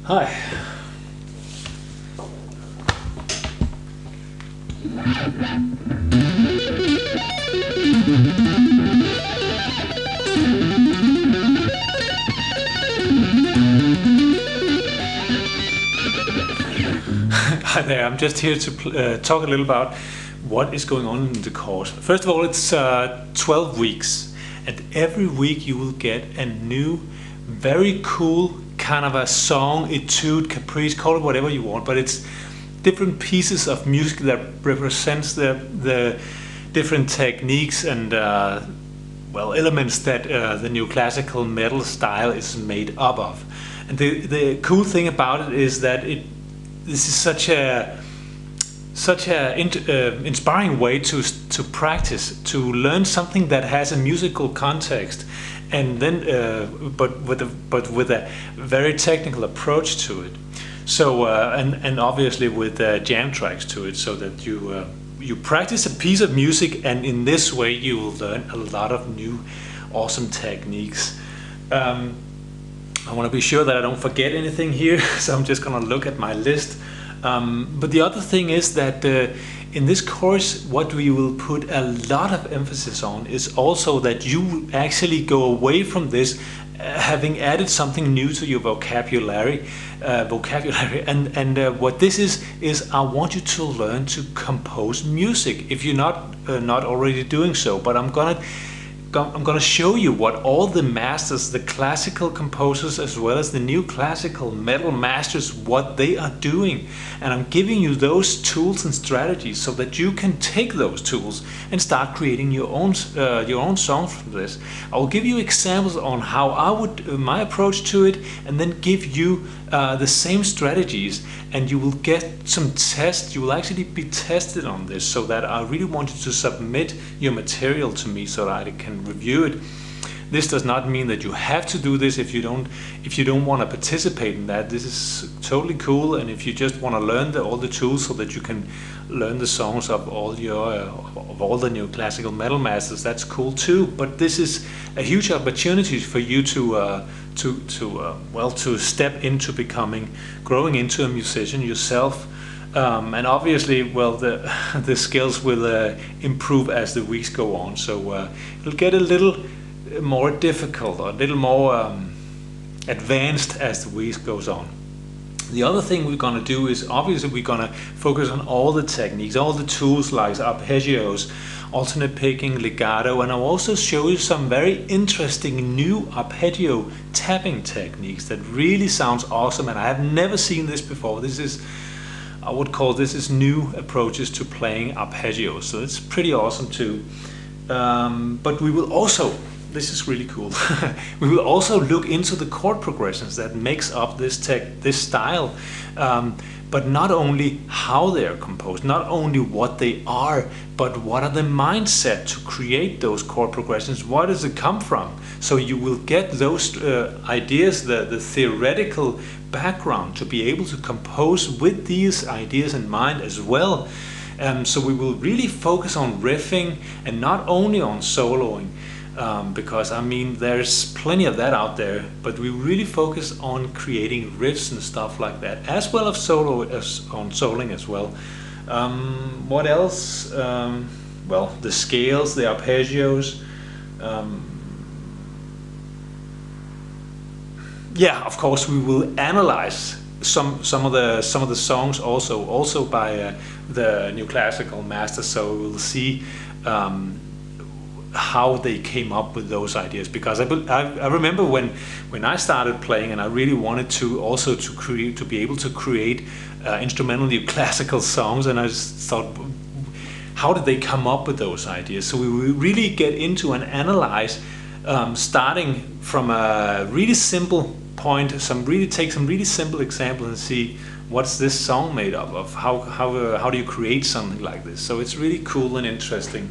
Hi. Hi there, I'm just here to talk a little about what is going on in the course. First of all, it's 12 weeks, and every week you will get a new, very cool kind of a song, etude, caprice, call it whatever you want, but it's different pieces of music that represents the different techniques and well, elements that the new classical metal style is made up of. And the cool thing about it is that this is such a inspiring way to practice, to learn something that has a musical context, and then but with a very technical approach to it. So and obviously with jam tracks to it, so that you practice a piece of music, and in this way you will learn a lot of new awesome techniques. I want to be sure that I don't forget anything here, so I'm just going to look at my list. But the other thing is that in this course, what we will put a lot of emphasis on is also that you actually go away from this having added something new to your vocabulary. And what this is I want you to learn to compose music if you're not already doing so. But I'm gonna show you what all the masters, the classical composers as well as the new classical metal masters, what they are doing. And I'm giving you those tools and strategies so that you can take those tools and start creating your own songs from this. I will give you examples on how I would, my approach to it, and then give you the same strategies, and you will get some tests. You will actually be tested on this, so that I really want you to submit your material to me so that I can review it. This does not mean that you have to do this if you don't want to participate in that. This is totally cool, and if you just want to learn all the tools so that you can learn the songs of all the new classical metal masters, that's cool too. But this is a huge opportunity for you to step into growing into a musician yourself. And obviously, well, the skills will improve as the weeks go on. So it'll get a little more difficult, or a little more advanced as the weeks goes on. The other thing we're going to do is, obviously, we're going to focus on all the techniques, all the tools like arpeggios, alternate picking, legato, and I'll also show you some very interesting new arpeggio tapping techniques that really sounds awesome, and I have never seen this before. I would call this new approaches to playing arpeggios, so it's pretty awesome too. But we will also, this is really cool, we will also look into the chord progressions that makes up this style, but not only how they are composed, not only what they are, but what are the mindset to create those chord progressions, where does it come from? So you will get those ideas, the theoretical background to be able to compose with these ideas in mind as well. So we will really focus on riffing and not only on soloing, because I mean there's plenty of that out there, but we really focus on creating riffs and stuff like that, as well as on soloing as well. What else? Well, the scales, the arpeggios. Yeah, of course we will analyze some of the songs also by the new classical masters, so we'll see how they came up with those ideas, because I remember when I started playing, and I really wanted to be able to create instrumental new classical songs, and I just thought, how did they come up with those ideas? So we will really get into and analyze, starting from a really simple point, take some really simple examples and see what's this song made up of, how do you create something like this. So it's really cool and interesting.